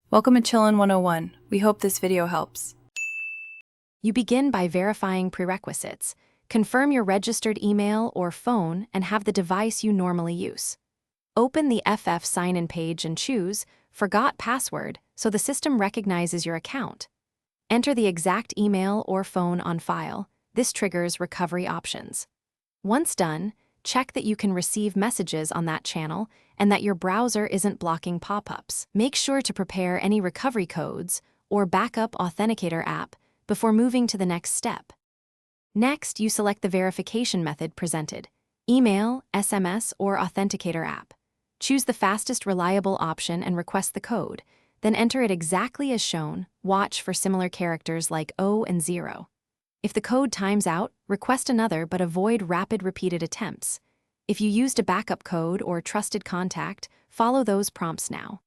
Welcome to Chillin' 101. We hope this video helps. You begin by verifying prerequisites. Confirm your registered email or phone and have the device you normally use. Open the FF sign-in page and choose Forgot Password so the system recognizes your account. Enter the exact email or phone on file. This triggers recovery options. Once done, check that you can receive messages on that channel and that your browser isn't blocking pop-ups. Make sure to prepare any recovery codes or backup authenticator app before moving to the next step. Next, you select the verification method presented: email, SMS, or authenticator app. Choose the fastest reliable option and request the code, then enter it exactly as shown. Watch for similar characters like O and 0. If the code times out, request another but avoid rapid repeated attempts. If you used a backup code or trusted contact, follow those prompts now.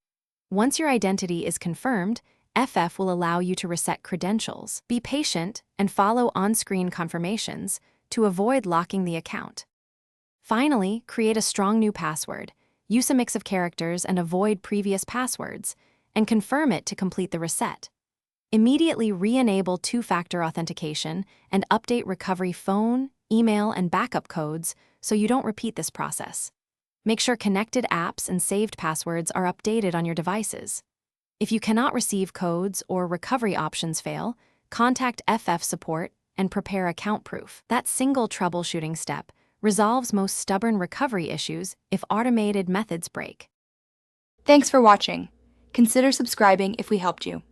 Once your identity is confirmed, FF will allow you to reset credentials. Be patient and follow on-screen confirmations to avoid locking the account. Finally, create a strong new password. Use a mix of characters and avoid previous passwords, and confirm it to complete the reset. Immediately re-enable two-factor authentication and update recovery phone, email, and backup codes so you don't repeat this process. Make sure connected apps and saved passwords are updated on your devices. If you cannot receive codes or recovery options fail, contact FF support and prepare account proof. That single troubleshooting step resolves most stubborn recovery issues if automated methods break. Thanks for watching. Consider subscribing if we helped you.